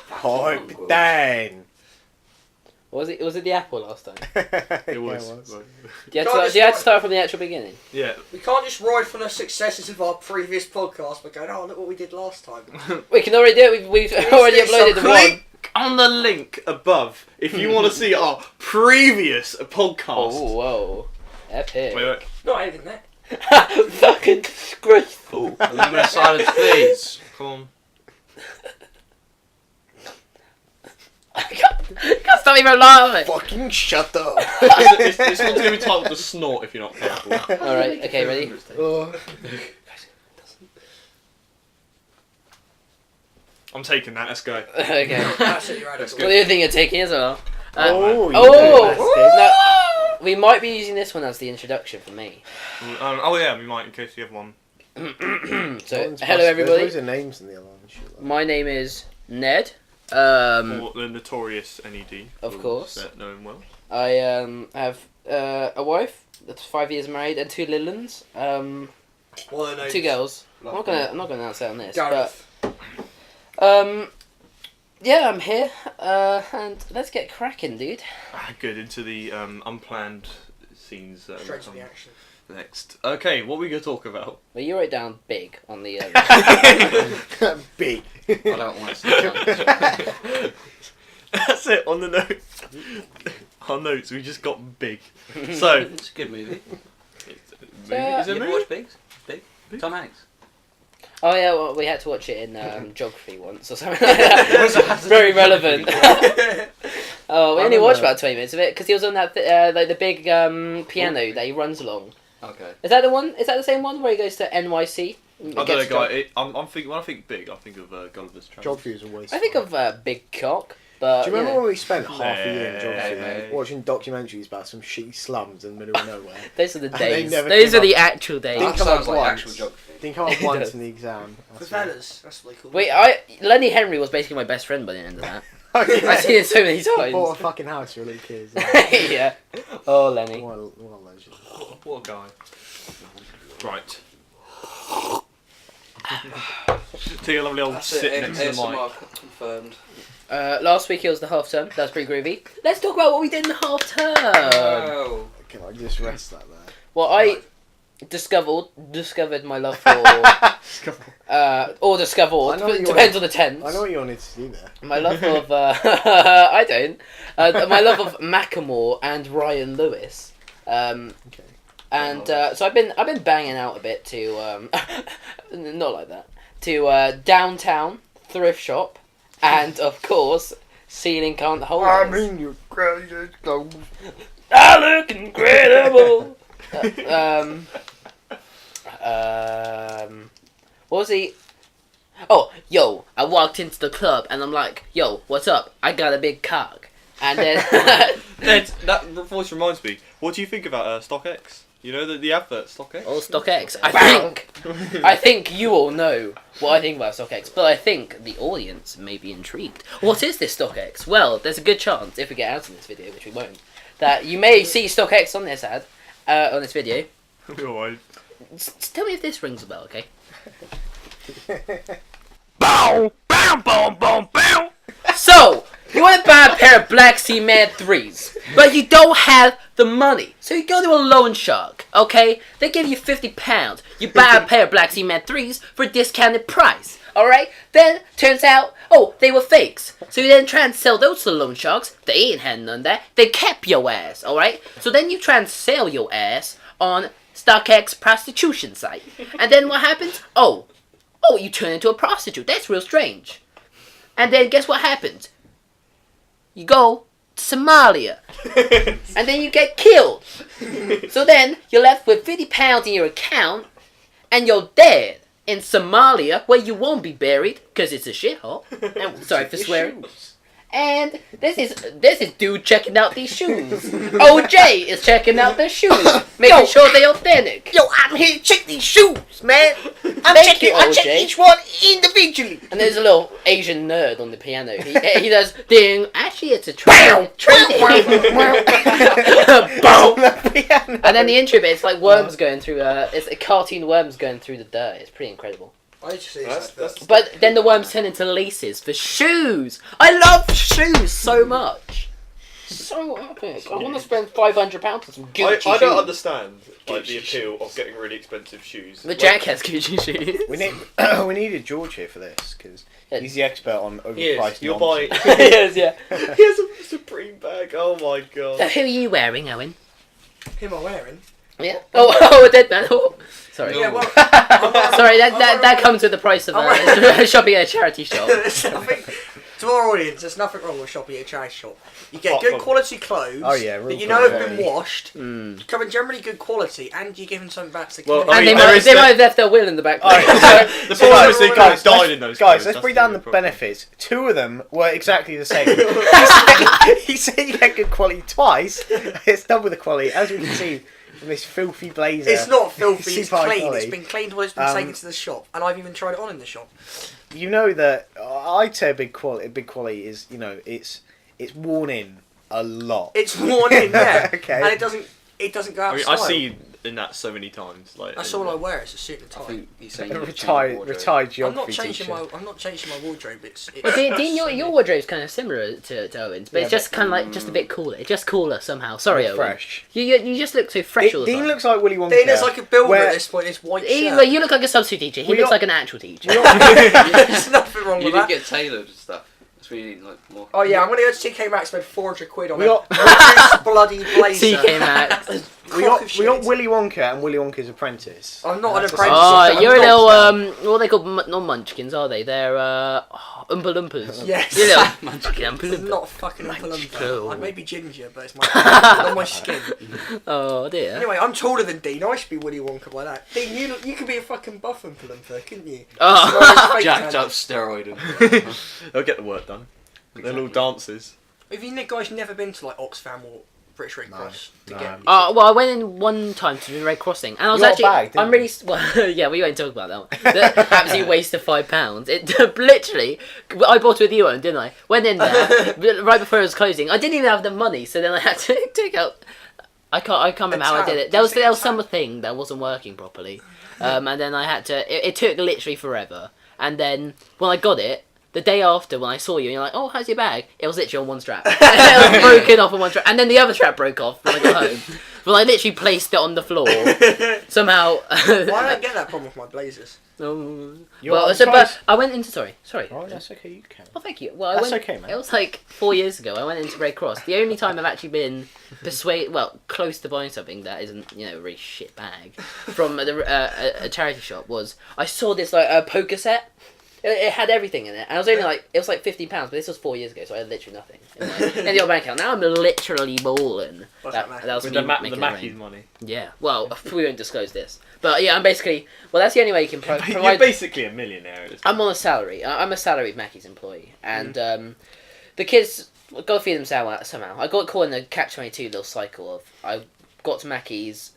Pipe down. Was it the apple last time? It was. You had to start from the actual beginning. Yeah. We can't just ride from the successes of our previous podcast by going, oh, look what we did last time. We can already do it. We've already uploaded the one. Click on the link above if you want to see our previous podcast. Oh, whoa. Epic. Wait. Not even that. Fucking disgraceful. A little bit of silence, please. Come on. I can't stop even laughing. Fucking shut up. This one's going to be titled The Snort if you're not careful. Alright, okay, ready? I'm taking that, let's go. Okay. Absolutely radical. That's What do you think you're taking as well? Oh, No, we might be using this one as the introduction for me. Oh yeah, we might in case you have one. So, hello everybody. There's loads of names in the alarm and shit like that. My name is Ned. Or the notorious NED. Of course. That know him well. I have a wife that's 5 years married and 2 little ones. What are their names? 2 girls. I'm not gonna announce that on this. Gareth. But yeah, I'm here. And let's get cracking, dude. Good, into the unplanned scenes. Straight to the action. Next. Okay, what are we going to talk about? Well, you wrote down big on the. Big. I don't want to see That's it, on the notes. Our notes, we just got big. So, It's a good movie. Yeah. is it a You ever movie? watch Big? Tom Hanks. Oh yeah, well, we had to watch it in geography once or something like that. Very relevant. Oh, we only watched about 20 minutes of it because he was on that like the big piano that he runs along. Okay. Is that the one? Is that the same one where he goes to NYC? I don't know, guy. I'm thinking, when I think big, I think of Gulliver's Travels. Geography is always I think of Big Cock, but Do you remember yeah. when we spent half a year in geography mate. watching documentaries about some shitty slums in the middle of nowhere? Those are the And they days. never Those came are the up. actual days. Didn't That come sounds up like once. actual geography. Didn't come up It once does. in the exam. The fellas. That's what they call Wait, Lenny Henry was basically my best friend by the end of that. I've seen it so many Bought a times. fucking house for little kids. Yeah. Oh, Lenny. What a legend. What a guy. Right. Take a lovely old That's sit it. next to the mic. ASMR confirmed. Last week it was the half term. That was pretty groovy. Let's talk about what we did in the half term. Oh. Can I just rest that there? Well, I discovered my love for, or discovered, I know what you depends want. on the tense. I know what you wanted to do there. My love of, I don't. My love of Macklemore and Ryan Lewis. Okay. And so I've been banging out a bit to, not like that, to Downtown Thrift Shop, and of course Ceiling Can't Hold Us. you crazy gold. I look incredible. What was he? Oh, yo! I walked into the club and I'm like, "Yo, what's up? I got a big cock." And then Ned, that voice reminds me. What do you think about StockX? You know the advert StockX? oh, StockX. I think you all know what I think about StockX, but I think the audience may be intrigued. What is this StockX? Well, there's a good chance if we get out in this video, which we won't, that you may see StockX on this ad, on this video. Alright. Tell me if this rings a bell, okay? Bow! Bow! Bow! Bow! Bow! So, you want to buy a pair of Black Sea Mad 3s, but you don't have the money. So you go to a loan shark, okay? They give you £50. You buy a pair of Black Sea Mad 3s for a discounted price, alright? Then, turns out, oh, they were fakes. So you then try and sell those to the loan sharks. They ain't had none of that. They kept your ass, alright? So then you try and sell your ass on StockX prostitution site. And then what happens? Oh, you turn into a prostitute. That's real strange. And then guess what happens? You go to Somalia. And then you get killed. So then you're left with £50 in your account and you're dead in Somalia where you won't be buried because it's a shithole. And sorry for swearing. And this is dude checking out these shoes. OJ is checking out their shoes, making sure they're authentic. Yo, I'm here to check these shoes, man. I check each one individually. And there's a little Asian nerd on the piano. He does ding. Actually, it's a train. And then the intro bit, it's like worms going through. It's a cartoon worms going through the dirt. It's pretty incredible. I just see That's- this that's- But then the worms turn into laces for shoes. I love shoes so much. So epic. I want to spend £500 on some Gucci shoes. I don't understand like the Gucci appeal of getting really expensive shoes. The Jack has Gucci shoes. We needed George here for this because he's the expert on Yes, overpriced you're nonsense. buying. Yes, yeah. He has a Supreme bag. Oh my So god. who are you wearing, Owen? Him I'm wearing. Yeah. Oh, a dead man. Oh. Sorry. Yeah, well, Sorry, that comes with the price of shopping at a charity shop. there's nothing, to our audience, there's nothing wrong with shopping at a charity shop. You get Apart good from- quality clothes Oh, yeah, real that you know have quality. been washed, Mm. come in generally good quality, and you're giving something back to the Well, community. And I mean, they might have left their will in the back. The problem is they Guys, can't die in those. Guys, clothes, let's that's bring down the problem. benefits. 2 of them were exactly the same. he said you get good quality twice. It's double the quality, as we can see from this filthy blazer. It's not filthy, it's Super high clean. quality. It's been cleaned when it's been taken to the shop, and I've even tried it on in the shop. You know that I'd say a big quality is, you know, it's worn in a lot. It's worn in, yeah, Okay. and it doesn't go out I mean, of I style. see you in that so many times. Like That's all I wear. It's a suit and I tie. think he's saying A you need to change your wardrobe. retired I'm geography not changing teacher. my wardrobe. It's But Dean, your wardrobe's kind of similar to Owen's, but Yeah, it's just kind of like just a bit cooler. It's just cooler somehow. Sorry, Owen. Fresh. You just look so fresh all the Dean time. looks like Willy Wonka. Dean is like a builder where- at this point. It's white You shirt. look like a substitute teacher. He We looks got- like an actual teacher. There's nothing wrong You with didn't that. get tailored and stuff. That's what you need, like more. Oh yeah, I'm gonna go to TK Maxx, spend £400 on We a got- reduced bloody blazer. TK Maxx. We got Willy Wonka and Willy Wonka's Apprentice. I'm not an That's a- apprentice. Oh, I'm you're a not- little what are they called? Not munchkins, are they? They're Oompa Loompas. Yes. You little munchkin Oompa It's Loompa. not fucking Oompa Cool. Loompa. I may be ginger, but it's my on my skin. Oh dear. Anyway, I'm taller than Dean. I should be Willy Wonka by that. Dean, you could be a fucking buff Oompa Loompa, couldn't you? Oh. Fake Jacked tan. up steroid. They'll get the work done. They're little dances. Have you guys never been to like Oxfam or British Red No, Cross to no. get? Well, I went in one time to the Red Cross thing, and I was You got a actually, bag, didn't I'm really, well, yeah, we won't talk about that one. The absolute waste of £5. It literally, I bought it with you, Owen, didn't I? Went in there right before it was closing. I didn't even have the money, so then I had to take out. I can't remember how I did it. There was something that wasn't working properly, and then I had to. It took literally forever, and then when I got it. The day after, when I saw you, and you're like, "Oh, how's your bag?" It was literally on one strap. It was broken off on one strap, and then the other strap broke off when I got home. But I literally placed it on the floor somehow. Why don't I get that problem with my blazers? Oh. You're Well, on so, price. but I went into sorry. Oh, that's okay. You can. Oh, thank you. Well, I That's went, okay, man. It was like 4 years ago. I went into Red Cross. The only time I've actually been close to buying something that isn't, a really shit bag from a charity shop was I saw this like a poker set. It had everything in it, and I was only it was like £50, but this was 4 years ago, so I had literally nothing in the old bank account. Now I'm literally balling. What's That that, was With me the making it Mackey's rain. money. Yeah, well, we won't disclose this, but yeah, I'm basically that's the only way you can You're provide. basically a millionaire at this point. I'm on a salary. I'm a salaried Mackey's employee, and the kids got to feed them somehow. I got caught in the catch-22 little cycle of I got to Mackey's,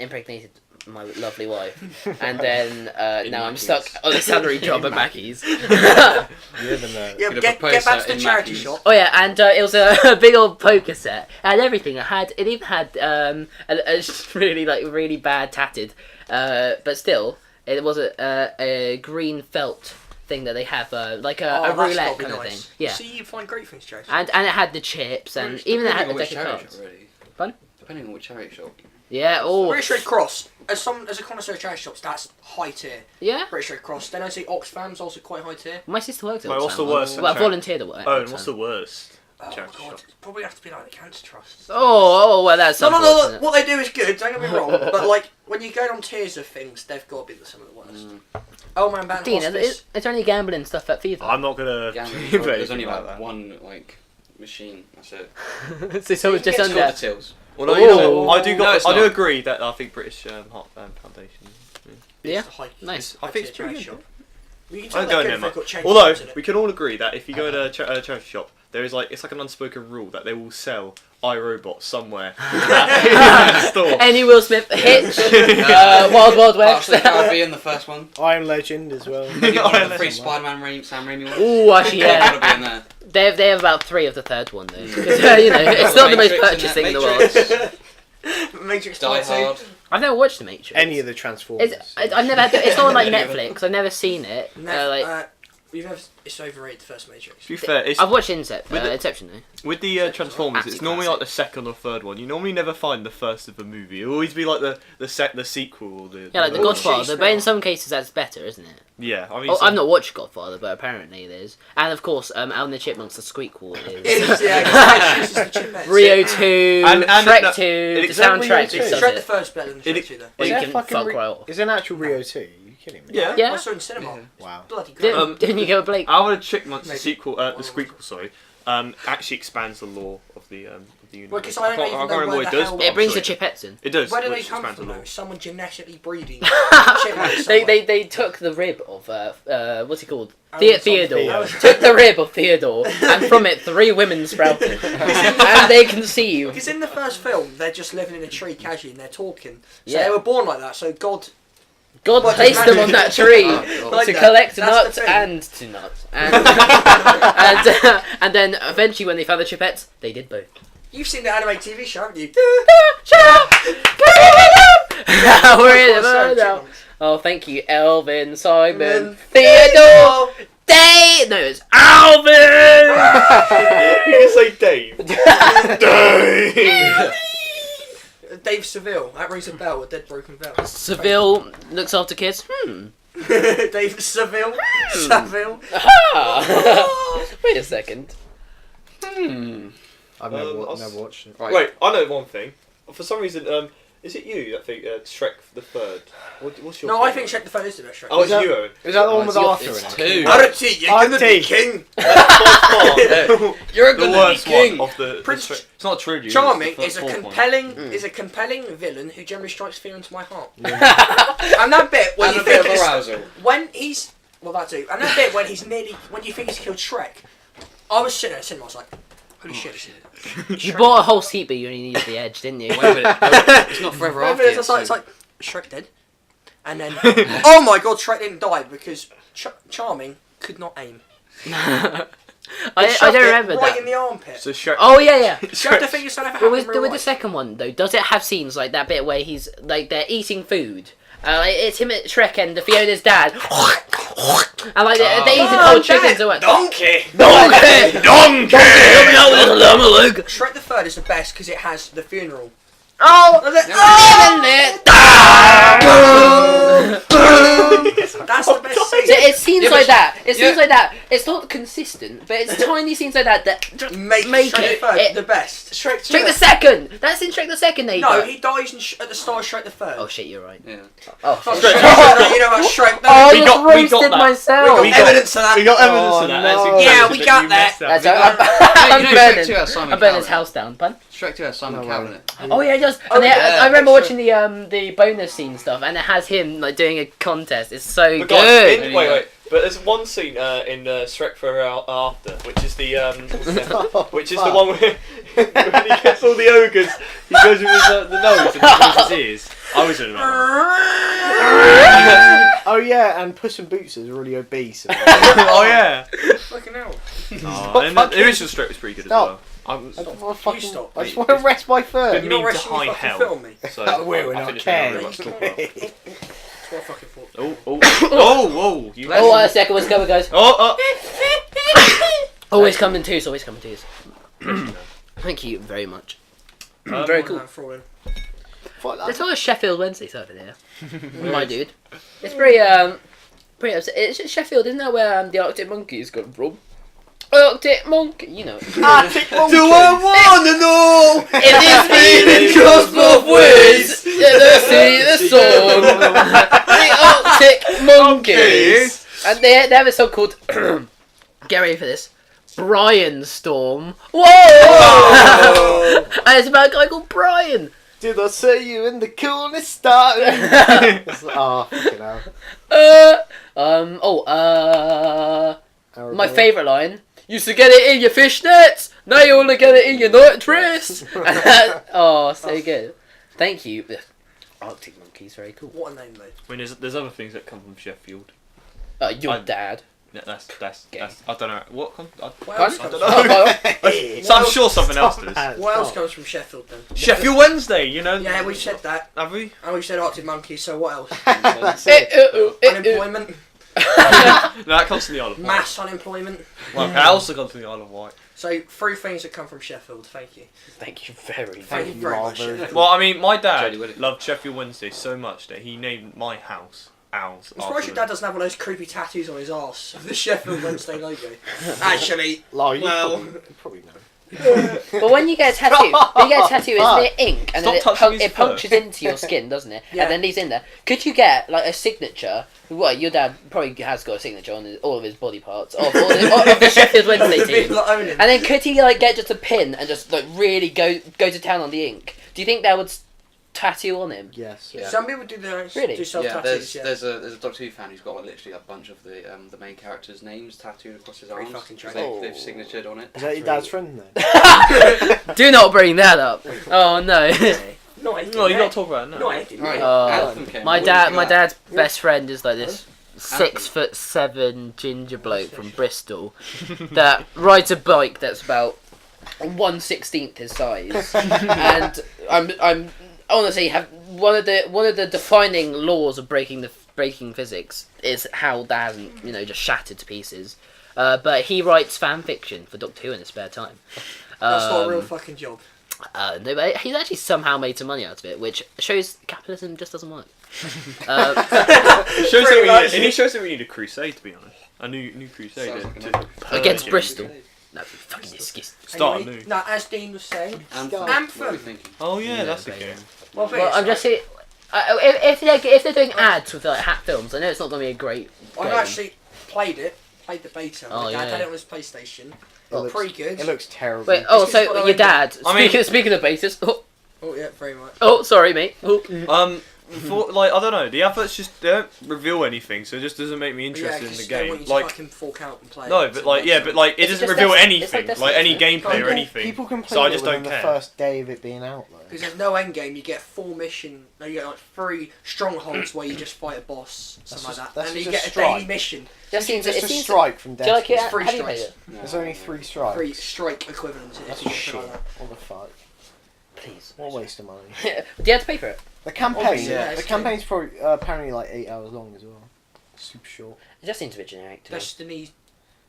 impregnated my lovely wife, and then now I'm Mackey's. stuck on a salary job at Mackey's. You live in the. Yeah, Gonna get propose back that to the in charity Mackey's. shop. Oh yeah, and it was a big old poker set. It had everything. It even had a really bad tatted, but still it was a green felt thing that they have like a That's roulette gotta be kind of nice. thing. Yeah. See, you find great things, Jason. And it had the chips, and even it had a Depending on which deck of charity cards. shop, really. Pardon? Depending on which charity shop. Yeah, oh, British Red Cross, as a connoisseur of charity shops, that's high tier. yeah. British Red Cross. Then I see Oxfam's also quite high tier. My sister worked at Wait, what's Oxfam. the worst Well, I charity? volunteered at work. Oh, and what's the worst Oh my charity god, shop? it probably have to be like the Cancer Trust. Oh, well, that's No, unfortunate. what they do is good, don't get me wrong, but like, when you go on tiers of things, they've got to be some of the worst. Oh man, band Dean, hospice. is there any gambling stuff at FIFA? I'm not gonna. Gambling, do there's only anything like that. one machine. That's it. so someone's just You under. get It's all the tills. Although you know, Oh. I do No, it's I do not. agree that I think British Heart Foundation. Yeah, It's a high- nice. I think it's high-tier pretty charity good. shop. You can I tell don't they're go good in if there they've got much. change Although notes in it. we can all agree that if you go to a charity shop, there is it's like an unspoken rule that they will sell iRobot somewhere in the store. Any Will Smith hits, Wild Wild West. Actually, that would be in the first one. Iron Legend as well. Maybe one of Iron the three Legend. Spider-Man Sam Raimi ones. Ooh, actually, Yeah, yeah. that'll be in there. They have about 3 of the third one though. 'Cause, it's not the most Matrix in purchasing that, in the world. Matrix. Matrix Die Part 2. Hard. I've never watched The Matrix. Any of the Transformers. I've never had. It's not on like Any of them. Netflix. I've never seen it. It's overrated, the first Matrix. To be fair, it's, I've watched With the- Inception though. with the Transformers, it's Absolute normally classic. like the second or third one. You normally never find the first of the movie. It'll always be like the sequel or the Yeah, like The Oh, Godfather, jeez, but in no. some cases that's better, isn't it? yeah. I mean, Oh, some- I've not watched Godfather, but apparently it is. And of course, Alvin and the Chipmunks, the squeakquel It is. is, yeah, it's the Chipettes. Rio 2, And- Shrek no, 2, the is that Rio soundtrack 2? just does Shrek the it. first better than Shrek It- 2 though. Well, you Is can there fucking fuck re- right off. Is there an actual Rio 2? Are you kidding me? yeah. Yeah. I saw it in cinema. Wow. Bloody good. Didn't you go with Blake? Alvin and the Chipmunks, the Maybe. sequel, the squeakquel, sorry, actually expands the lore of the universe. Well, 'cause I don't even know remember where what the it does. hell- but It I'm brings the sure Chipettes in. It does. Where do they which come expands from the though? lore. Someone genetically breeding chipmunks They, somewhere. they took the rib of what's he called? Oh, Theodore. something. Took the rib of Theodore, and from it 3 women sprouted, and they conceived. Because in the first film, they're just living in a tree casually and they're talking. So Yeah. they were born like that, so God... God Well, placed them on that tree Like to that. collect That's the nuts thing. and to nuts, and then eventually when they found the Chipettes, they did both. You've seen the anime TV show, haven't you? We're in the Sorry, mood now. chipmunks. Oh, thank you, Elvin, Simon, Then Theodore, Dave. No, it's Alvin. You can say Dave. Dave. Dave Seville. That rings a bell. A dead broken bell. Seville looks after kids. Dave Seville. Seville. Ah. Wait a second. I've Um, never watched it. Right. Wait, I know one thing. For some reason, is it you that think Shrek the Third? What's your? No, I favourite? think Shrek the Third is the best Shrek. Oh, it's Is that- you, Owen. Is that the one It's with your- Arthur in it's it? two. Archie, you're gonna be Archie. king. You're The gonna be worst king. one of the Prince Shrek. It's not a trilogy. Charming it's the is a fourth one. compelling villain who generally strikes fear into my heart. And that bit when And you a bit think of it's- arousal. when he's that too, and that bit when he's when you think he's killed Shrek, I was sitting there in the cinema, I was like, holy shit. You bought a whole seat, but you only needed the edge, didn't you? Wait a minute. It's not forever Wait a after minute, yet, it's like so- Shrek dead, and then oh my god, Shrek didn't die because Charming could not aim. I Shoved don't it remember right that. in the armpit. So Shrek. Oh yeah. Do you have to think it's not ever But happened in real with the life? second one though, does it have scenes like that bit where he's like they're eating food? Like, it's him at Shrek and the Fiona's dad, and like they're eating whole chickens or what? Donkey! Donkey! Donkey! Shrek the Third is the best because it has the funeral. Oh! That's the best scene. So it seems Yeah, but like that. It yeah. seems like that. It's not consistent, but it's tiny scenes like that that just Make make Shrek it. the Third It- the best. Shrek the Second. That's in Shrek the Second. They No, die. he dies at the start of Shrek the Third. Oh shit, you're right. Yeah. Oh, Oh, shit. Shrek, you know about Shrek? Oh, I We just got- we got roasted that. myself. We got- evidence of that. We got evidence Oh, of that. no. That's Yeah, incredible, we but got you that. messed up. That's We I'm, got- I'm You know burning. Shrek 2 has Simon I'm burning Cowell his in it. house down. Pun? Shrek 2 has Simon No Cowell way. in it. Oh yeah, it does. Oh, And yeah. I remember Extra. watching the bonus scene stuff, and it has him like doing a contest. It's so But guys, good. wait. But there's one scene in Shrek Forever After, which is the which is the one where when he gets all the ogres, he goes with his, the nose and covers his ears. I was in that. Oh yeah, and Puss in Boots is really obese. Oh yeah. Fucking hell. Oh, and the original Shrek was pretty good as well. I just want to fucking. stop, I just mate. want to rest my Been foot. You're not mean to rushing high me fucking hell. film me. So We're I not finished very caring. much to talk about. That's what I fucking thought. Oh, whoa! You Oh, a second one's coming, guys. Oh. Always coming twos. Always coming twos. Thank you very much. Very cool. Fuck that. There's a lot of Sheffield Wednesdays over there. My dude. It's pretty upset. It's Sheffield, isn't that where the Arctic monkeys come from? Arctic monkey, you know. Arctic monkey. Do I wanna know? It is me that goes both ways. The song. The Arctic monkeys. And they have a song called. Get ready for this. Brian Storm. Whoa! And it's about a guy called Brian. Did I say you in the coolest start? Oh, fucking hell. My favourite line. Used to get it in your fishnets. Now you only get it in your night dress. Oh, so good. Thank you. Arctic monkeys, very cool. What a name, though. I mean, there's other things that come from Sheffield. Your dad. Yeah, that's I don't know what. What else I comes don't know. Hey, So I'm sure something else does. What else comes from Sheffield then? Sheffield Wednesday, you know. Yeah, we've said that. Have we? And we've said Arctic Monkeys, so what else? That's it. Unemployment. No, that comes from the Isle of Wight. Mass unemployment. Well, that also comes from the Isle of Wight. So, 3 things that come from Sheffield, thank you. Thank you very Thank you very much. rather. Sheffield. Well, I mean, my dad Jodie Whittaker. loved Sheffield Wednesday so much that he named my house Owls. I'm surprised your dad doesn't have one of those creepy tattoos on his arse of the Sheffield Wednesday logo. Actually, Like, well, you probably know. But when you get a tattoo, isn't it ink? And then Stop touching his it punctures into your skin, doesn't it? Yeah. And then leaves in there. Could you get like a signature? Well, your dad probably has got a signature on all of his body parts of the Sheffield Wednesday the team. people that own him. And then could he like get just a pin and just like really go to town on the ink? Do you think that would tattoo on him? Yes. Yeah. Some people do their Really? do self Yeah, tattoos. there's a Doctor Who fan who's got like literally a bunch of the main characters' names tattooed across his Pretty arms. fucking 'Cause tragic. they've signatured on it. Is that your dad's friend then? Do not bring that up. Oh no. Not anything. No, you got to talk about it now. Not anything. Right. Oh, Anthem came. my What dad, did you my think dad's best friend is like this Anthem. 6'7" ginger bloke from Bristol that rides a bike that's about 1/16 his size, and I'm honestly have one of the defining laws of breaking physics is how that hasn't just shattered to pieces. But he writes fan fiction for Doctor Who in his spare time. That's not a real fucking job. No, but he's actually somehow made some money out of it, which shows capitalism just doesn't work. It shows Pretty that much. he shows that we need a crusade, to be honest. A new crusade. Sounds like to an Against purge Bristol. it. No, fucking disgusting. Start Anyway, anew. no, as Dean was saying, Anthem. Anthem. What are we thinking? Oh yeah, Yeah, that's the but game. well, Well, I'm just saying, if they're doing ads with like hat films, I know it's not going to be a great I've game. actually played the beta. Oh, My dad yeah. had it on his PlayStation. It looks- Pretty good. It looks terrible. Wait, It's just got so no your dad, I mean- speaking of basis, Oh yeah, very much. sorry mate. Oh. For, like, I don't know, the adverts just they don't reveal anything, so it just doesn't make me But yeah, interested in 'cause the they game. want you to Like, fucking fork out and play. no, it. but like, yeah, but like, it It's doesn't just reveal Destiny. It's anything, like like any Destiny. gameplay or anything. People can play So I it just within don't the care. first day of it being out, though. Because there's no end game, you get 4 mission. No, you get like 3 strongholds where you just fight a boss, something like just- that, that's and you just get a a daily strike. mission. Just seems Just it a seems. strike from Do you like Destiny. it? Three Have you played strikes. it? There's only 3 strikes. 3 strike equivalents. That's if you shit. get like that. What the fuck? Please. What a waste of money. Do you have to pay for it? The campaign. Obviously, yeah, The it's campaign's probably apparently like 8 hours long as well. Super short. It just seems a bit generic to me. Destiny's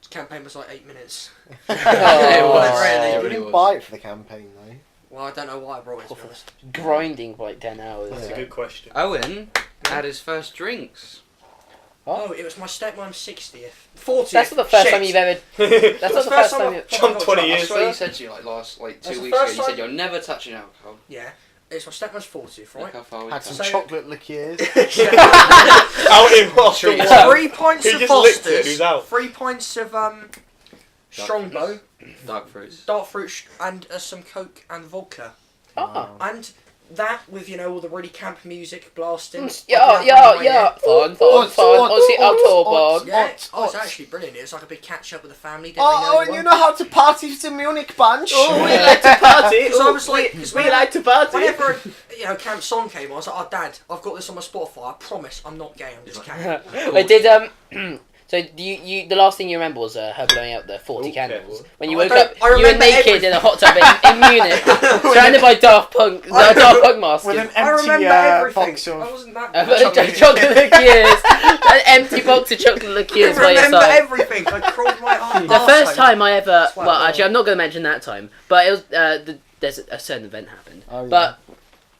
campaign was like 8 minutes. Oh, It was, really. You really didn't was. buy it for the campaign though. Well, I don't know why I brought it, to be honest. grinding for like 10 hours. That's a good question. Owen had his first drinks. Oh, it was my stepmom's 60th. 40th. That's not the first Shit. time you've ever. That's not the first time. Jump 20 I years. swear you said to you like That's 2 weeks the ago. first You said time- you're never touching alcohol. Yeah. It's my stepmom's 40th, Look right? how far we Had come. some So- chocolate liqueurs. Out in Treat Boston. yourself. 3 pints He of just licked it, Foster's. who's out? 3 pints of Strongbow, Dark fruits. dark fruit, and some Coke and vodka. Oh. And that with, all the really camp music blasting. Ja, fun, honestly, Autobahn. Yeah, it's actually brilliant. It was like a big catch up with the family. Didn't Oh, really and you anyone. know how to party with the Munich bunch? Oh, we like to party. So I was like, 'cause we whenever- like to party. Whenever camp song came on, I was like, "Oh, Dad, I've got this on my Spotify. I promise, I'm not gay. I'm just camp." I did So do you the last thing you remember was her blowing out the 40 candles when you I woke don't- up. I You were remember naked everything. in a hot tub in Munich, surrounded by Daft Punk masks. With an I empty remember everything. box I of... wasn't that. Chocolate liqueurs, an empty box of chocolate I liqueurs by your remember side. everything. I crawled my arm. The first time I ever, Swag well, on. actually, I'm not going to mention that time, but it was there's a certain event happened. Oh, yeah. But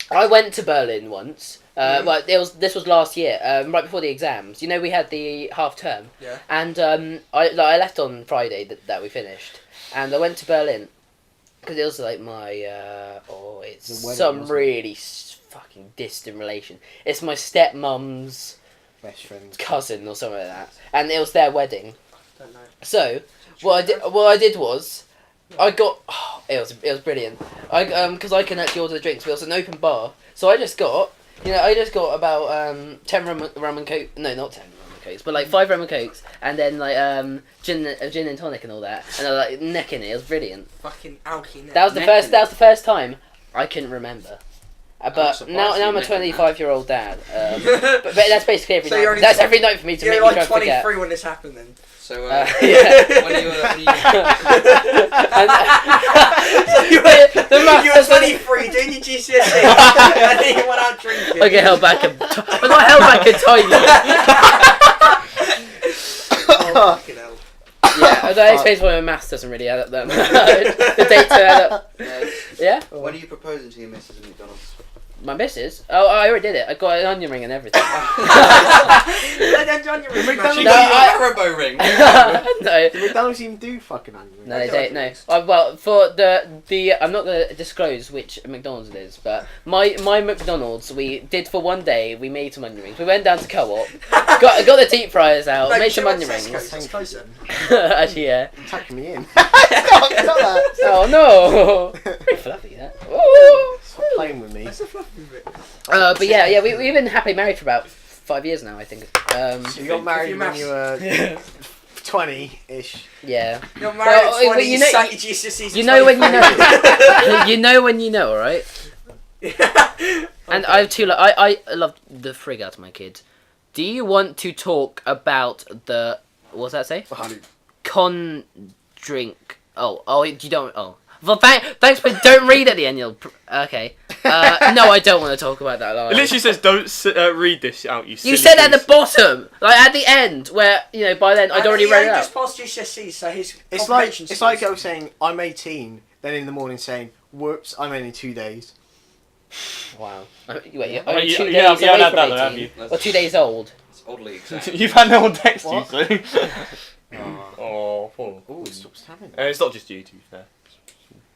I went to Berlin once. Well, this was last year, right before the exams. We had the half term, Yeah. and I left on Friday that we finished, and I went to Berlin because it was like my it's The wedding, some wasn't it? really fucking distant relation. It's my stepmom's Best friends. cousin or something like that, and it was their wedding. Don't know. So what I did was I got it was brilliant. Because I can actually order the drinks, but it was an open bar, so I just got about 10 rum and coke. No, not 10 rum and cokes, but like 5 rum and cokes, and then like gin and tonic and all that, and I was like necking it. It was brilliant. Fucking alky. That was the first time I couldn't remember. But surprised now you I'm a admitted that. 25-year-old dad. But that's basically every So you're night. only That's every night for me to You're make me like try and forget. 23 when this happened then. So, Yeah. when are you... The math You were doesn't- 23 doing your GCSE and then you went out drinking. I get held back a I'm not held back a tiny. Oh, fucking hell. Yeah, that explains why my maths doesn't really add up that much. The data add up. Yeah? When are you proposing to your missus at McDonald's? My missus? Oh, I already did it. I got an onion ring and everything. McDonald's- She No, got I- you a Haribo ring. No. Do McDonald's even do fucking onion rings? No, they don't. No. Well, for the I'm not gonna disclose which McDonald's it is, but my McDonald's we did for one day. We made some onion rings. We went down to Co-op, got the deep fryers out, made some onion rings. It's closer. Actually, yeah. Tucking me in. Stop that. Oh no! Very fluffy that. Ooh. Stop playing with me. That's a fluffy bit. But yeah, we've been happily married for about 5 years now, I think. So you got married your when maths- you were 20-ish. Yeah. You're married Well, at 20, you know- sat your GCSEs at You know when you 23. know. You know when you know, alright? And I have two. I love the frig out of my kids. Do you want to talk about the what's that say? Con drink. Oh, you don't. Oh, well, thanks, but don't read at the end. Okay. No, I don't want to talk about that. It literally says, "Don't read this out." You said at the bottom, like at the end, where by then I'd already read it just out. passed GCSEs, so his It's comprehension like skills- I was saying, I'm 18, then in the morning saying, whoops, I'm only 2 days. Wow. Wait, you're Oh, only you- 2 you days haven't away had from that though, 18, have you? or 2 days old. It's oddly exact. You've had no one text What? you, so. Oh, poor. Oh, it stops having it. It's not just you, to be fair.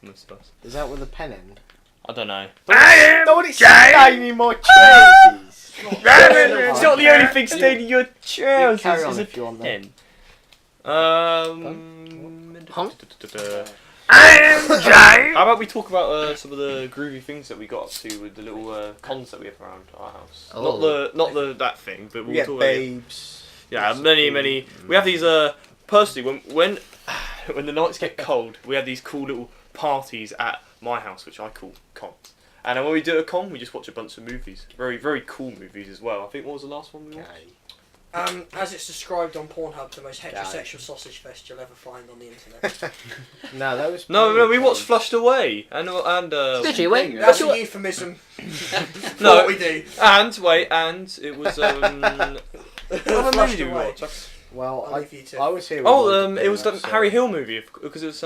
Most of us. Is that with a pen end? I don't know. Don't stain in my trousers. It's not the only thing staying in your trousers. Carry on It's a if you want that. pen. Huh? How about we talk about some of the groovy things that we got up to with the little cons that we have around our house? Oh. Not the that thing, but We we'll get talk about it. babes. Yeah, many. We have these. Personally, when the nights get cold, we have these cool little parties at my house, which I call cons. And then when we do a con, we just watch a bunch of movies. Very, very cool movies as well. I think what was the last one we watched? As it's described on Pornhub, the most heterosexual sausage fest you'll ever find on the internet. No, that was. No, we watched Flushed Away and Did you? Wait, thing, That's what's a your- euphemism. No. What we do. and it was what other movie did we Away. watch? Well, I'll leave you to. I was here. Oh, it was the Harry Hill movie because it was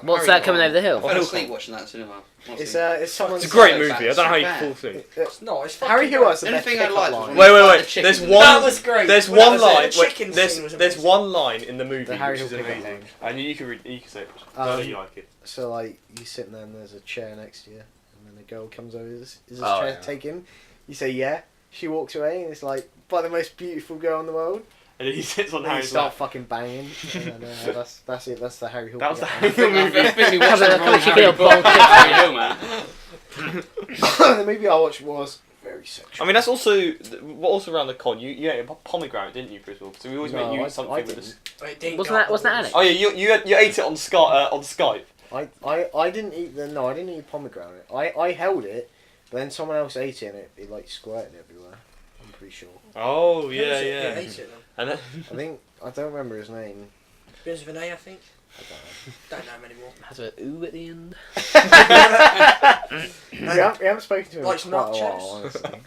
What's that coming over the hill? I fell asleep watching that cinema. It's someone's. It's a great So movie. bad, I don't know how so you bad. fall asleep. It's not. It's Harry fucking Hill great. has the The only best thing I pickup liked was line. when he Wait. fired the chicken. There's That one. That was great. There's Well, that one was line. the chicken scene was There's amazing. one line in the movie The Harry which is Hill pickup amazing, line. and you can say it. I know you like it. So like you sitting there and there's a chair next to you, and then a girl comes over. Is this Oh, chair yeah. taken? You say yeah. She walks away and it's like by the most beautiful girl in the world. And then he sits on And then you Harry's start lap. fucking banging. And that's it. That's the Harry Hill. That was the pickup Harry line. Hill movie. I think we watched Come the on, wrong come on, Harry you feel Potter. bonked. Harry Hill, man. The movie I watched was very sexual. I mean, that's also around the con. You ate a pomegranate, didn't you, Griswold? So we always make you eat something with this. It didn't Wasn't go that up. Alex? Oh yeah, you ate it on Skype. I didn't eat I didn't eat pomegranate. I held it, but then someone else ate it and it like squirted everywhere. I'm pretty sure. Oh Who was yeah, it? yeah. Who ate it then? And then, I think I don't remember his name. Begins with an A, I think. I don't know. Don't know him anymore. Has a ooh at the end. We haven't spoken to him Likes in quite a nachos? while, honestly.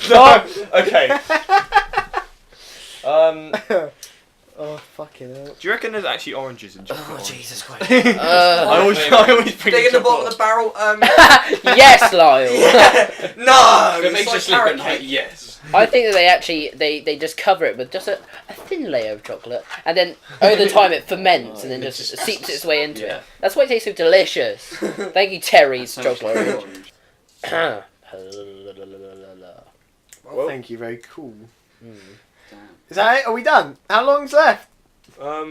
no. Okay. Oh fucking hell! Do you reckon there's actually oranges in chocolate? Oh, Jesus Christ. I always bring Dig in the bottom chocolate. of the barrel. Yes, Lyle. No! If it it's makes like you sleep at carrot night, cake. yes. I think that they actually they just cover it with just a thin layer of chocolate, and then over the time it ferments and then just seeps its way into Yeah. it. That's why it tastes so delicious. Thank you, Terry's Sounds chocolate like orange. Well, thank you. Very cool. Damn. Is that it? Are we done? How long's left? Well,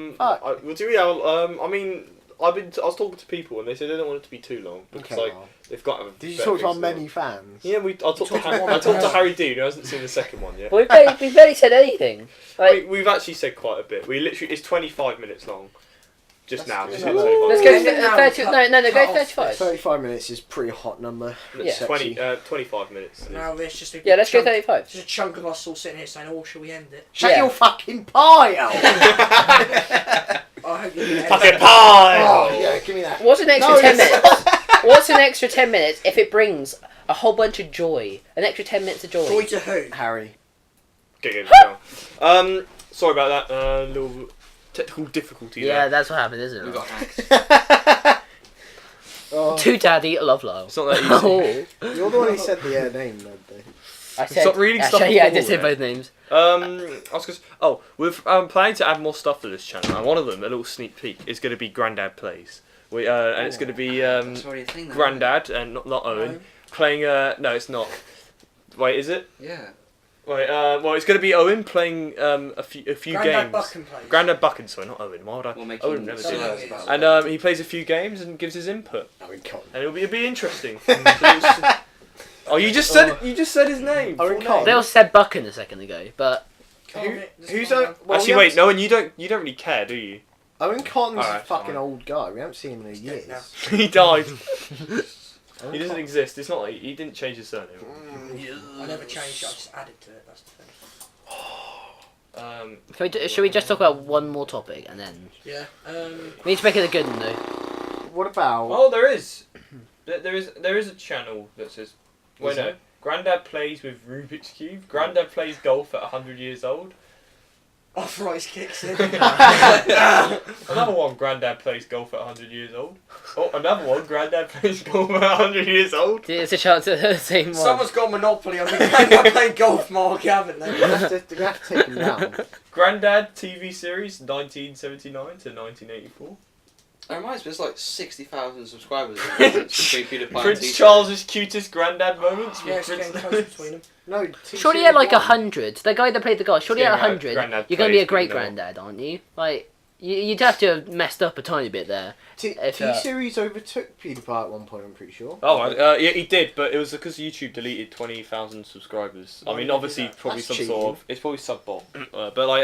do we have? I mean, I was talking to people and they said they don't want it to be too long because Okay, like well. they've got. Did you better talk to our things many do. fans? Yeah, I talked talked to one I talked to person. Harry Dean who hasn't seen the second one yet. we've barely said anything. Like, We've actually said quite a bit. We literally it's 25 minutes long. Just now. Let's Just go hit Let's 35. go Yeah, now 30. cut- No, go cut off 35. 35 minutes is a pretty hot number. Yeah. Sexy. 25 minutes. Now there's just a Yeah, let's go chunk, 35. just a chunk of us all sitting here saying, "Oh, shall we end it?" Shut Yeah. your fucking pie out! I hope you end Fucking it. pie! Oh, yeah, give me that. What's an extra No, 10 it's- minutes? What's an extra 10 minutes if it brings a whole bunch of joy? An extra 10 minutes of joy. Joy to who? Harry. Get sorry about that. Little technical difficulty Yeah, there. that's what happened, isn't We it? got hacked. Oh, To Daddy, love Lyle. It's not that easy. Oh. you're the one who said the name, Ned, though. I Stop reading stuff actually, off yeah, I the did wall say there. both names. I was gonna. Oh, we're planning to add more stuff to this channel, and one of them, a little sneak peek, is going to be Grandad Plays. And it's going to be That's already a thing. Though, Grandad and not Owen No. playing. No, it's not. Wait, is it? isn't it? Yeah. Wait. Well, it's going to be Owen playing a few Grandad games. Bucking plays. Grandad Bucking, sorry, not Owen. Why would I? We'll make Owen you never so- did. slurs about And it. he plays a few games and gives his input, I mean, come on. and it'll be interesting. Oh, you just said his name. Owen full Cole. name. They all said Bucking a second ago, but Who's a... Well, Actually, we wait. haven't- No, and you don't really care, do you? Owen Cotton's a Alright, fucking fine. old guy. We haven't seen him in dead years. now. He died. Owen He doesn't Cotton- exist. It's not like he didn't change his surname. I never changed it, I just added to it, that's the thing. should we just talk about one more topic and then Yeah. we need to make it a good one though. What about... Oh, there is. There is a channel that says. Wait, Is no. there? Grandad plays with Rubik's Cube. Grandad plays golf at 100 years old. Arthritis kicks in. Another one. Grandad plays golf at 100 years old. Oh, another one. Grandad plays golf at 100 years old. It's a chance at the same one. Someone's got Monopoly on the game. I'm playing golf, Mark, haven't they? We have to take him down. Grandad TV series 1979 to 1984. It reminds me, it's like 60,000 subscribers. Between PewDiePie and Prince T-Series. Charles's cutest Grandad moments. Yeah, with it's getting Prince. close between them. No, Surely at like 100. The guy that played the golf. Surely Yeah, at 100. Grandad You're going to be a plays, great but no. granddad, aren't you? Like you'd have to have messed up a tiny bit there. If, T-Series overtook PewDiePie at one point, I'm pretty sure. Oh, yeah, he did, but it was because YouTube deleted 20,000 subscribes. Why I mean, did they do obviously, that? probably That's some cheating. sort of. It's probably sub-bot. But like,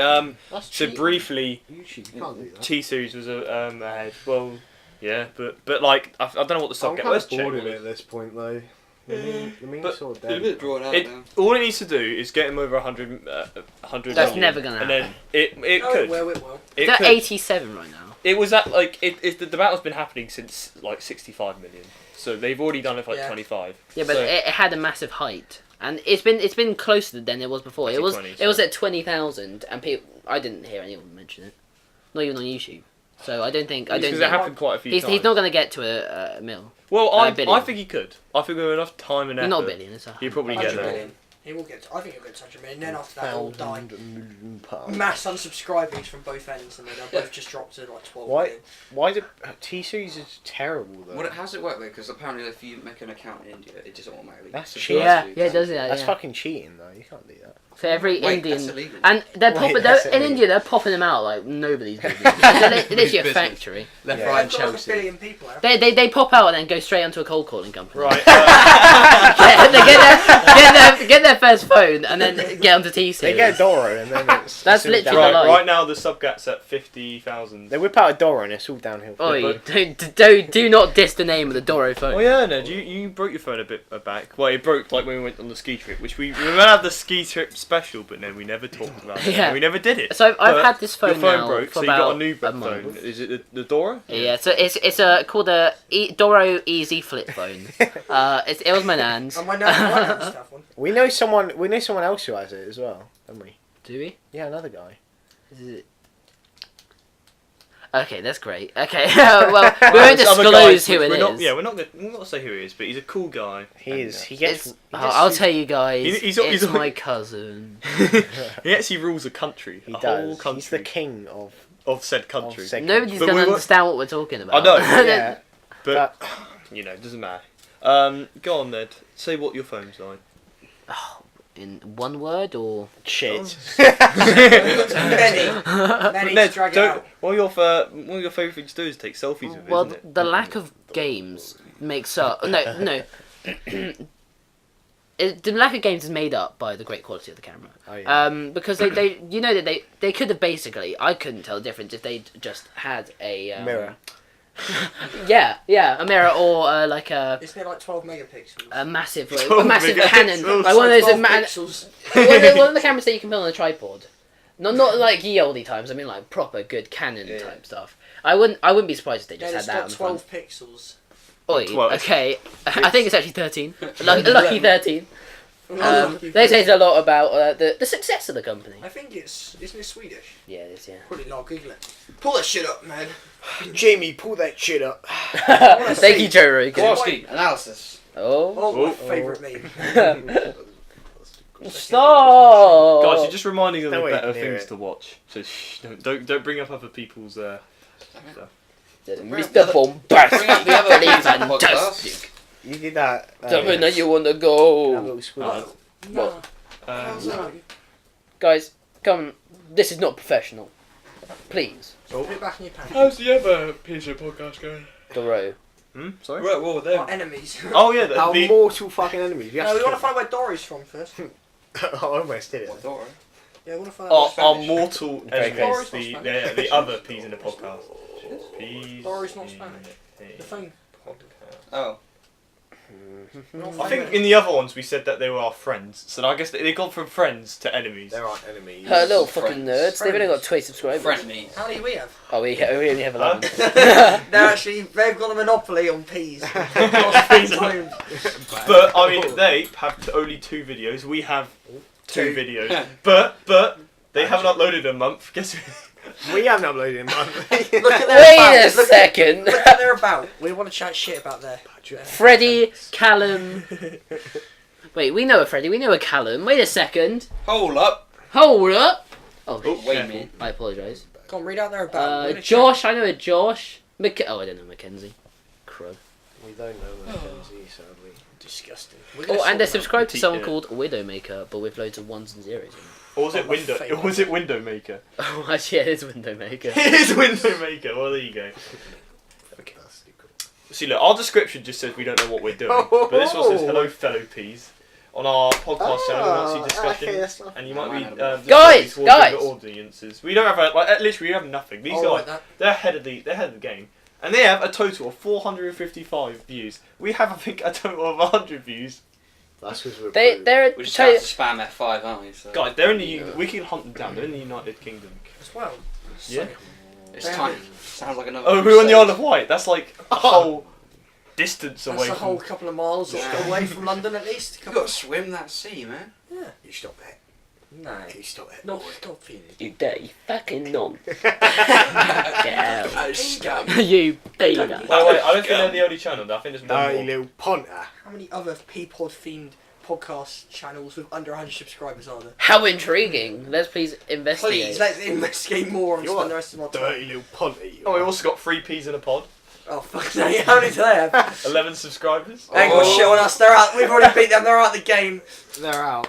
That's so cheating. briefly, YouTube, you can't do that. T series was ahead. Well, yeah, but like, I don't know what the I'm subject kind was. of bored of it at this point, though. The meme's But sort of It's a dead. bit drawn out It, now. all it needs to do is get him over 100. 100 That's million, never gonna and then happen. it Oh, could. it will, it will. It They're could. 87 right now. It was at like the battle's been happening since like 65 million. So they've already done it for like Yeah. 25. Yeah, but So- it had a massive height, and it's been closer than it was before. It was 20, it was so- at 20,000, and people I didn't hear anyone mention it, not even on YouTube. So I don't think because it think happened quite a few he's times. not going to get to a mil. Well, a I billion. think he could. I think with enough time and effort, He's not a billion. It's he'd probably get 100 there. million. He will get to, I think he'll get to 100 million. Then after that, he'll die. 1,000 million pounds. Mass unsubscribers from both ends, and then they'll both just drop to like 12 Why? million. Why the T-Series is terrible though? How does it work though? Because apparently, if you make an account in India, it just automatically. That's subscribes Yeah, to you. yeah, it does that. That's Yeah. fucking cheating though. You can't do that. So every Wait, Indian, that's illegal. and they're Wait, popping. that's In illegal. India, they're popping them out like nobody's business. They're literally a Business. factory. Left, Yeah. right, and They've got like a Chelsea. billion people. haven't they? They pop out and then go straight onto a cold calling company. Right. They get their first phone and then get onto T They get a series. Doro and then it's That's all literally down- the right. lie. Right now, the subgat's at 50,000. They whip out a Doro and it's all downhill. from Oi, there. do not diss the name of the Doro phone. Oh yeah, Ned, you broke your phone a bit back. Well, it broke like when we went on the ski trip, which we were gonna have the ski trip special, but then we never talked about it. Yeah. We never did it. So I've But had this phone your phone now broke, for so you about got a new a phone. month. Is it the Dora? Yeah, so it's called a Doro Easy Flip Phone. It was my nan's. And my nan used to have one. We know someone else who has it as well, don't we? Do we? Yeah, another guy. Is it- Okay, that's great. Okay, well, we won't There's other guys disclose who which it we're is. not, yeah, we're not gonna say who he is, but he's a cool guy. He And, is. He gets. It's, he I'll gets- tell you guys, He's it's my cousin. he actually rules a country, He a does. whole country He's the king of. of said country. said- Nobody's But going we to were- understand what we're talking about. I know, Yeah. But you know, it doesn't matter. Go on, Ned. Say what your phone's like. In one word or... Shit. Many. Many Ned, to drag it don't. out. One of your favourite things to do is take selfies with, Well, isn't it? the lack of games makes up... No. the lack of games is made up by the great quality of the camera. Oh, yeah. Because they you know that they could have basically, I couldn't tell the difference if they just had a Mirror. yeah, a mirror or like a Isn't it like 12 megapixels? massive 12 Canon, megapixels. like one of those 12 one pixels. of the cameras that you can put on a tripod. Not like ye olde times. I mean like proper good Canon type stuff. I wouldn't be surprised if they just Yeah, had it's that on got the 12 front. pixels. Oi, 12. okay. I think it's actually 13. Lucky 13. Lucky They say 13. a lot about the success of the company. I think isn't it Swedish? Yeah, it is, yeah. Probably not, Google it. Pull that shit up, man. Jamie, pull that shit up. Thank you, Joe Rogan. Kowalski, analysis. Oh. Oh, my Oh. favourite meme. Stop! Guys, you're just reminding them Don't of wait better near things it. to watch. So don't bring up other people's stuff. Mr. Bombastic. Bring up the other Pretty games on the fantastic. You did that. Tell me yes. that you want to Have a go. little squeeze. No. Um, Guys, come. This is not professional. Please. Put it back in your pants. how's the other piece of podcast going? Doro. Sorry. Right, well, Our there. enemies. Oh yeah, Our the mortal fucking enemies. We have No, we to want to kill find where Dory's from first. them. I almost did it. What, Dora? Yeah, we want to find out our where Spanish. mortal Very enemies, Spanish. the other peas in the podcast. Peas. Dory's not in Spanish. a The phone. podcast. Oh. We don't I find think where- in the other ones we said that they were our friends, so I guess they've gone from friends to enemies. There aren't enemies. Her little Friends. fucking nerds. They've only got 20 subscribers. Frenemies. How many do we have? Oh, we only have 11. No, actually, they've got a monopoly on peas. Lost 3 times. But I mean, they have only 2 videos. We have 2 videos. But they haven't uploaded in a month. Guess We haven't uploaded in month. Look at their Wait a about. second. Look at their about. We want to chat shit about their. Freddie, Callum. Wait, we know a Freddie. We know a Callum. Wait a second. Hold up. Hold up. Oh, Oh, Wait a careful. minute. I apologise. Go on, read out their about. We're gonna Josh. I know a Josh. Oh, I don't know Mackenzie. Crow. We don't know Mackenzie, sadly. Disgusting. chat. We're gonna Oh, and they're sort them subscribed to someone Yeah. called Widowmaker, but with loads of ones and zeros. Or was it Oh, Window? favourite. Was it Window Maker? Oh, actually, it is Widowmaker. It is Window Maker. Well, there you go. Okay. That's cool. See, look, our description just says we don't know what we're doing, but this one says hello, fellow peas. On our podcast channel, we might see discussion, okay, that's not- and you might be Guys, towards guys! the audiences. We don't have literally we have nothing. These Oh, guys, like that. they're ahead of the game, and they have a total of 455 views. We have, I think, a total of 100 views. That's because we're They're We just totally- have to spam F5, aren't we? So. Guys, they're in the we can hunt them down. They're in the United Kingdom. as well. Yeah. It's time. Sounds like another. Oh, we're on the crusade. Isle of Wight. That's like a whole distance That's away a from. whole couple of miles Yeah. away from London at least. You've got to swim that sea, man. Yeah. You stop it. No. You stop it. No, stop feeling. You dirty fucking nom. Yeah. Oh, scum. You peanut. Oh wait, I don't think they're the only channel. I think there's No, one you more. little punter. How many other Peapod themed podcast channels with under 100 subscribers are there? How intriguing. Let's please investigate. Please, let's investigate more and You're spend the rest of our time. Dirty little punter. You Oh, we are. also got 3 peas in a pod. Oh, fuck no. How many do they have? 11 subscribers. They ain't got Oh. shit on us. They're out. We've already beat them. They're out the game. They're out.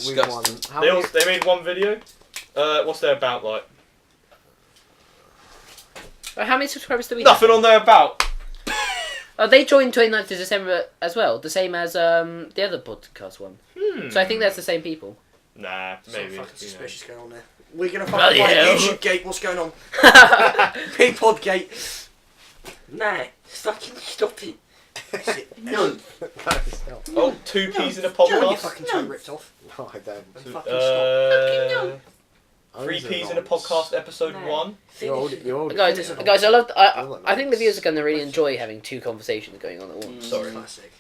We've won. Disgusting. How They, many? they made one video. What's their about like? How many subscribers do we Nothing have? on their about. Oh, they joined 29th of December as well, the same as the other podcast one. So I think that's the same people. Nah, Something maybe. fucking you know. suspicious going on there. We're gonna Bloody fucking find hell. YouTube Gate. What's going on? Peapod Gate. Nah, fucking stop it. No. Stop. Oh, 2 peas in a You want your podcast. fucking toe ripped off. No, I don't. And fucking stop. 3 peas in a podcast, episode No. 1. You're old. You're old. Guys, I love. I think the viewers are going to really enjoy having 2 conversations going on at once. Sorry. Classic.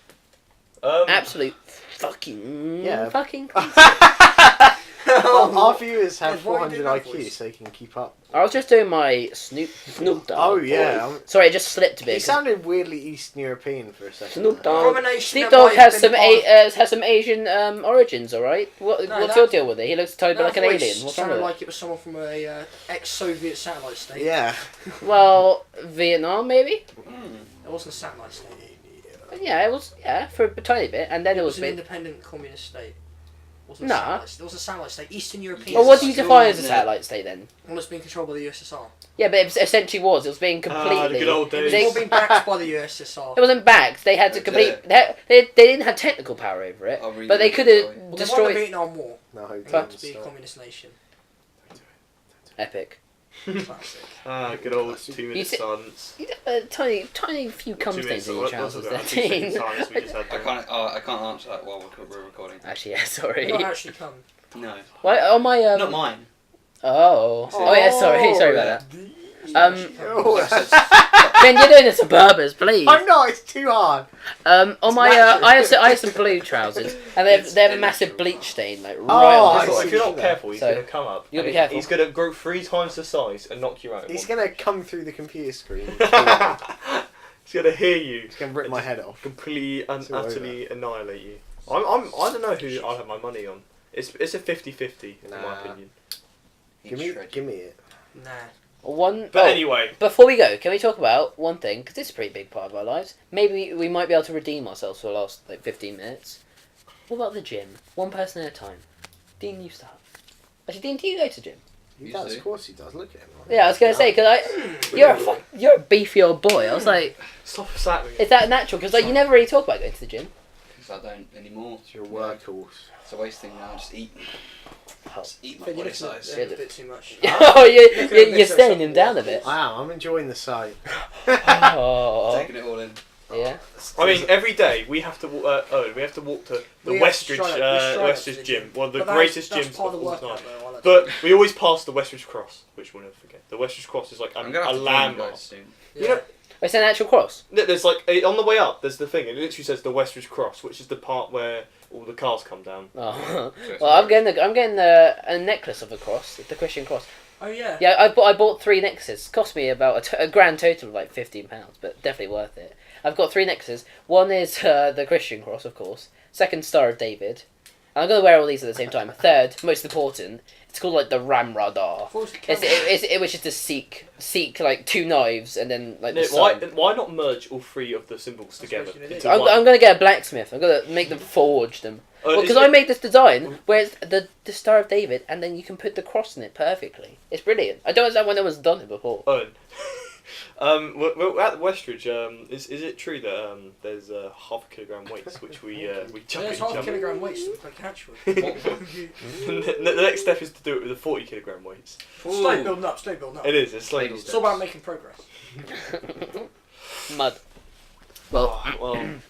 Absolute fucking Yeah. fucking. Well, our viewers have Yeah, why do 400 that IQ, voice? so they can keep up. I was just doing my Snoop Dogg. Oh yeah. voice. Sorry, it just slipped a He bit. sounded weirdly Eastern European for a second. Snoop there. Dogg. Combination Snoop that Dogg might has have some been has some Asian origins. All right. What's that- your deal with it? He looks totally That like an voice alien. What's wrong sounded with like it was someone from a ex-Soviet satellite state. Yeah. it? Well, Vietnam maybe. It wasn't a satellite state. Yeah, it was. Yeah, for a tiny bit, and then It it was was an bit. independent communist state. Wasn't Nah. a satellite state. It was a satellite state. Eastern European. Well, what do you Yes. define as a Yeah. satellite state then? One that's been controlled by the USSR. Yeah, but it essentially was. It was being the completely. good old It was days. all being backed by the USSR. It wasn't backed. They had to complete. Yeah. They didn't have technical power over it, I'll read but they it, could sorry. have Well, they won the destroyed. Vietnam War. No, And don't to be a stop. communist nation. Epic. Classic. Good old You 2-minute see- silence. You got a tiny few cum 2 minutes. stains in your What was trousers it? there, 2 seconds Dean. silence we just had I there. can't answer that while we're recording. Actually, yeah, sorry. Not actually come. No. Why on my Not mine. Oh yeah, sorry about that. Oh, Ben, you're doing the Suburbers, please. I'm not. It's too hard. On my natural. I have some blue trousers, and they have a massive bleach stain like right Oh, on I the see. If you're not careful, he's So, going to come up. you gotta be and careful. He's going to grow 3 times the size and knock you out. He's gonna come through the computer screen. He's going to hear you. He's gonna rip my head off. Completely and It's all over. utterly annihilate you. I don't know who I'll have my money on. It's a 50-50 in Nah. my opinion. Give me it. Nah. one. But oh, anyway, before we go, can we talk about one thing? Because this is a pretty big part of our lives. Maybe we might be able to redeem ourselves for the last 15 minutes. What about the gym? One person at a time. Dean, you start. Actually, Dean, do you go to gym? He You does, do. of course he does. Look at him. Yeah, I was gonna say because you're a beefy old boy. I was like, stop slapping me. is that natural? Because like you never really talk about going to the gym. Because I don't anymore. It's your workhorse. It's a waste thing now. Just eat. Just eat my But you're body looking size. a bit too much. Oh, Looking at you're this or staring him something. down a bit. Wow, I'm enjoying the sight. Oh, Taking it all in. yeah. I mean, every day we have to we have to walk to the We have to Westridge stride up to Westridge the gym, one of the But greatest that's gyms part of the all workout, time. though, I like But we always pass the Westridge Cross, which we'll never forget. The Westridge Cross is like I'm a gonna have to join you landmark. guys soon. that. You know, It's an actual cross. there's like on the way up. There's the thing. It literally says the Westridge Cross, which is the part where all the cars come down. Oh, So it's well, I'm alright. getting a necklace of a cross, the Christian cross. Oh yeah. Yeah, I bought 3 necklaces. Cost me about a grand total of like £15, but definitely worth it. I've got 3 necklaces. One is the Christian cross, of course. Second, Star of David. And I'm gonna wear all these at the same time. Third, most important, it's called like the Ram Radar. Which is to seek like 2 knives and then like the No, sun. why not merge all 3 of the symbols together what you did. into I'm one? gonna get a blacksmith. I'm gonna make them forge them. Well, because is I it- made this design where it's the Star of David, and then you can put the cross in it perfectly. It's brilliant. I don't understand when no one's done it before. Well, at Westridge, is it true that there's half a kilogram weights which we jump There's in half a jump? kilogram weights that we can catch with. the next step is to do it with the 40 kilogram weights. Slowly building up, slowly building up. It is. It's like Baby It's all about making progress. Mud. Well,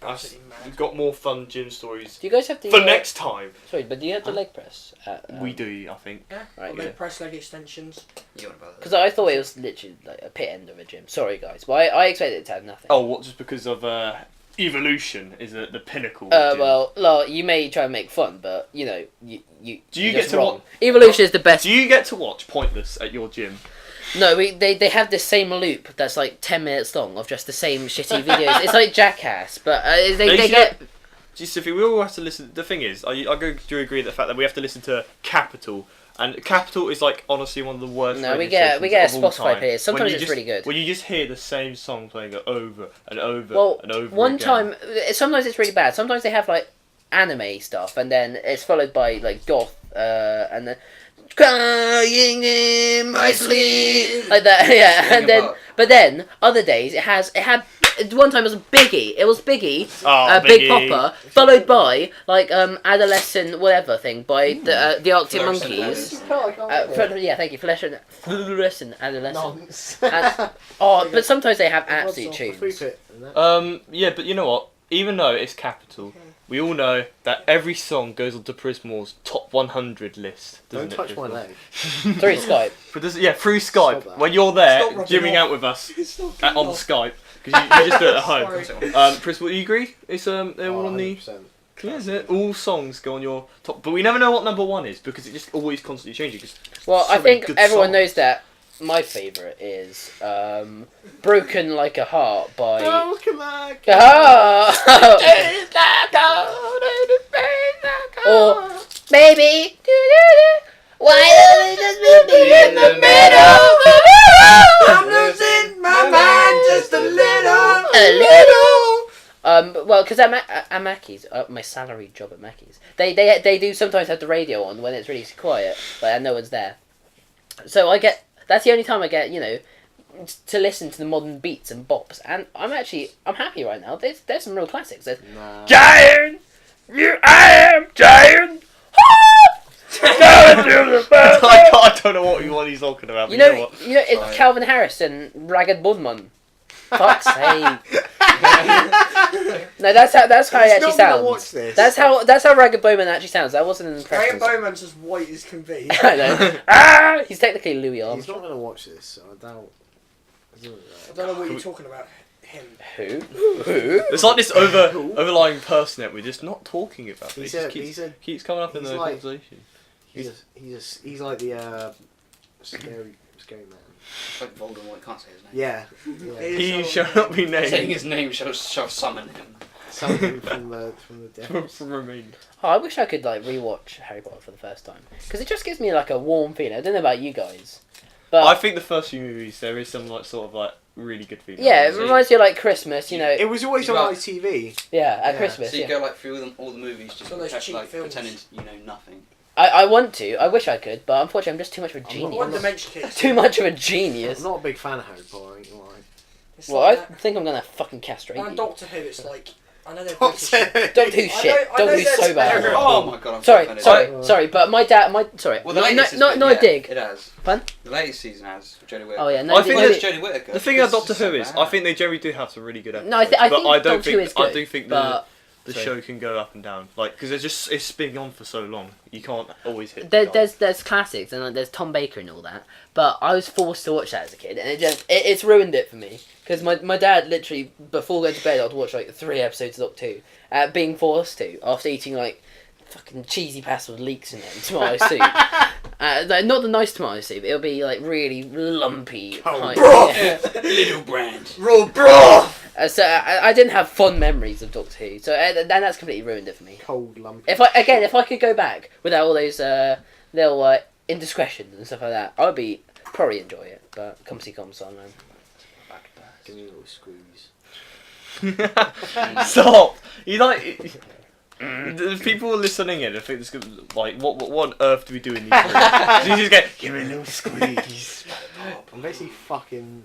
Absolutely mad. we've got more fun gym stories do you guys have the for next time. Sorry, but do you have the leg press? We do, I think. Yeah. Right, Leg yeah. press, leg extensions. You want about that? Because I thought it was literally like a pit end of a gym. Sorry, guys. Well, I expected it to have nothing. Oh, what? Just because of evolution is the pinnacle. of gym. Well, you may try and make fun, but you know, you Do you you're get just to wrong. watch? Evolution is the best. Do you get to watch Pointless at your gym? No, they have this same loop that's like 10 minutes long of just the same shitty videos. It's like Jackass, but they should- get. Gee, Sophie, we all have to listen. The thing is, I do agree with the fact that we have to listen to Capital, and Capital is like honestly one of the worst. No, we radio get a stations of all Spotify time. playlist. Sometimes When you it's just- really good. When you just hear the same song playing over and over Well, and over. one again. time, sometimes it's really bad. Sometimes they have like anime stuff, and then it's followed by like goth, and then crying in my sleep, like that. Yeah, and then but then other days it had. One time it was Biggie. It was Biggie, Oh, Big Biggie. Popper, followed by like adolescent whatever thing by the Arctic Fluorescent Monkeys. Adolescent. Yeah, thank you. Fluorescent adolescent. Nonce. Oh, but sometimes they have absolute tunes. Yeah, but you know what? Even though it's Capital, we all know that every song goes onto Prismore's top 100 list. Don't Doesn't it, touch my Prismore? leg. Through Skype. But through Stop Skype. that. When you're there, Stop rubbing gymming off. out with us on Skype, because you just do it at home. Sorry. Prismore, you agree? It's they're all Oh, on the. 100%. Yeah, isn't it? All songs go on your top, but we never know what number 1 is because it just always constantly changes. 'cause Well, so I many think good everyone songs. knows that my favourite is Broken Like a Heart by... Broken like Ah! Or Baby, why don't we just meet me in the middle? I'm losing my mind just a little. A little. Well, because at Mackey's, my salary job at Mackey's, they do sometimes have the radio on when it's really quiet, and no one's there. So that's the only time I get, to listen to the modern beats and bops, and I'm happy right now. There's some real classics. There's Giant, I am Giant. I don't know what he's talking about. You know, it's Calvin Harris and Ragged Budman. Fuck's sake. No, that's how he actually sounds. Watch this. That's how Ragged Bowman actually sounds. That wasn't an impression. Graham Bowman's as white as can be. I know. He's technically Louis He's Armstrong. not going to watch this, so I doubt. I don't know what you're talking about. Him. Who? It's like this overlying person that we're just not talking about. He's It just keeps coming up in the conversation. He's like the scary man. It's like Voldemort, can't say his name. Yeah. He shall not be named. Saying his name shall summon him. Something from the dead. From Remain. Oh, I wish I could rewatch Harry Potter for the first time, because it just gives me a warm feeling. I don't know about you guys, but I think the first few movies there is some really good feeling. yeah, it reminds you of Christmas. It was always on ITV. Yeah, at Christmas. So you Yeah. go through all the movies, just So those cheap films. pretending you know nothing. I want to. I wish I could, but unfortunately, I'm just too much of a genius. One Dimension Kids. Too much of a genius. I'm not a big fan of Harry Potter. I ain't gonna lie. It's Well, I like that. think I'm gonna fucking castrate And you. Doctor Who, it's like I know they're British. Don't do shit. I Don't know do that's so bad. terrible. Oh my god, I'm so offended. Sorry, but my dad, sorry. Well, the no, latest no, has no, been, dig. It has. Fun? The latest season has Jodie Whittaker. Oh yeah, no. I think Where's that- Jodie Whittaker? The thing about This Doctor so Who is, bad. I think they generally do have some really good episodes. No, I think but I don't Doctor Who think is good. I do think but the show can go up and down, because it's been on for so long. You can't always hit. there's classics and there's Tom Baker and all that. But I was forced to watch that as a kid, and it's ruined it for me. Because my dad literally before going to bed I'd watch 3 episodes of Doctor Who, being forced to after eating fucking cheesy pasta with leeks in it and tomato soup. Not the nice tomato soup. It'll be really lumpy. Little brand. Raw broth. So I didn't have fond memories of Doctor Who. So that's completely ruined it for me. Cold lump. If I could go back without all those little indiscretions and stuff like that, I would probably enjoy it. But come see, come son, man. Give me a little squeeze. Stop! The people listening in, I think this what on earth do we do in these rooms? You just go, give me a little squeeze. I'm basically fucking.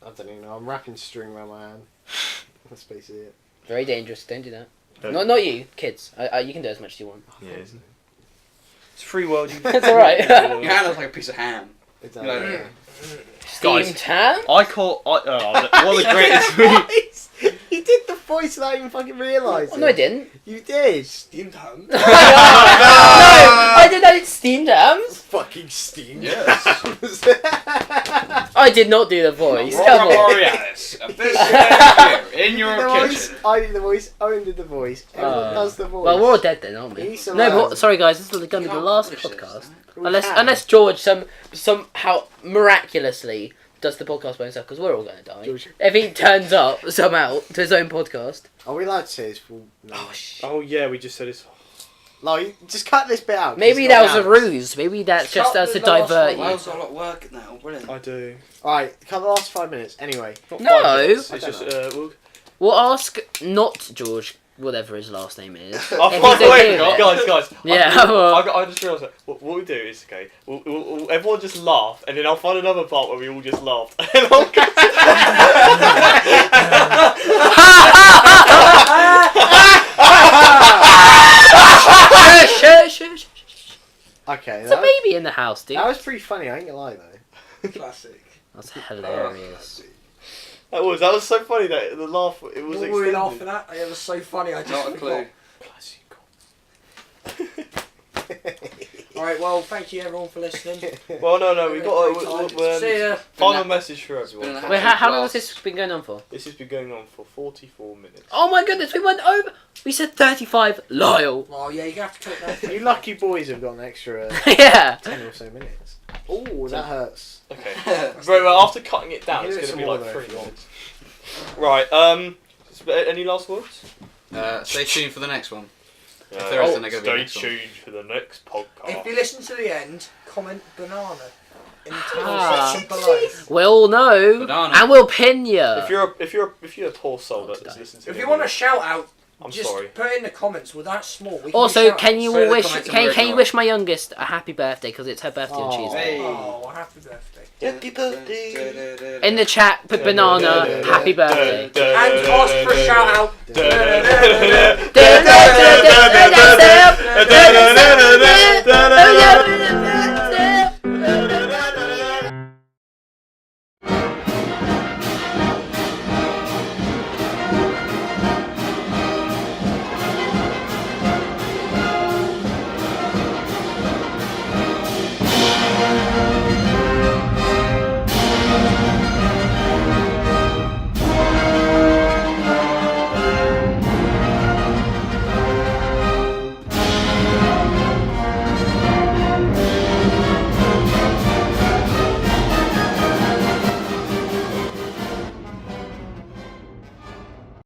I don't even know. I'm wrapping string around my hand. That's basically it. Very dangerous. Don't do that. Don't. Not you, kids. You can do as much as you want. Yeah, isn't it? It's free world. That's alright. Your hand looks like a piece of ham. It's You know, Steamed ham? I call one of the greatest movies. He did the voice without even fucking realising. Oh, no, I didn't. You did. Steamed ham. No, I did not eat steamed hams. Fucking steamed. Yes. I did not do the voice. Come on. Borealis, a bit here in your The voice, kitchen. I did the voice. Owen did the voice. Everyone does the voice. Well, we're all dead then, aren't we? He's No, alive. but sorry guys, this is going to be the can't last publish this, podcast. We Unless can. George somehow miraculously does the podcast by himself, because we're all going to die. George. If he turns up somehow to his own podcast. Are we allowed to say his full name? Oh yeah, we just said it's. Like, just cut this bit out. 'cause Maybe it's that not was a out. ruse. Maybe that's Shut just us the to last divert one. you. Miles got a lot of work now. Brilliant. I do. Alright, cut the last 5 minutes. Anyway. Not No. 5 minutes, I It's don't just We'll ask not George, whatever his last name is. Oh, If by he's the okay way, with it. guys. Yeah, well- I just realised that what we do is we'll everyone just laugh, and then I'll find another part where we all just laughed, and I'll Shh. Okay, There's a baby in the house, dude. that was pretty funny, I ain't gonna lie though. Classic. That's hilarious. That was so funny that the laugh it was What were we extended. laughing at? It was so funny. I just Not a clue. Alright, well, thank you everyone for listening. Well, no, we got See ya. final message for It's been everyone. an Wait, how long has blast. this been going on for? This has been going on for 44 minutes. Oh my goodness, we went over. We said 35. Lyle. Oh yeah, you have to talk now. You lucky boys have got an extra Yeah. 10 or so minutes. Oh, that hurts. Okay. Right, well, after cutting it down, You it's do it going to be some like more, 3 though, minutes. Right. Any last words? Stay tuned for the next one. Yeah. there isn't, they're gonna be Stay next one. tuned for the next podcast. If you listen to the end, comment banana. in the Ah. section below. We'll know, Banana. and we'll pin you. If you're a poor soul that listens to If me, you want a shout out, I'm just sorry. put it in the comments. We're that small. We can Also, shout can outs. you Put it in all the wish? comments and Can we'll you ignore wish my youngest a happy birthday because it's her birthday on Tuesday? Hey. Oh, happy birthday. Happy birthday. In the chat, put banana. Happy birthday. And ask for a shout out. Da-da-da-da-da.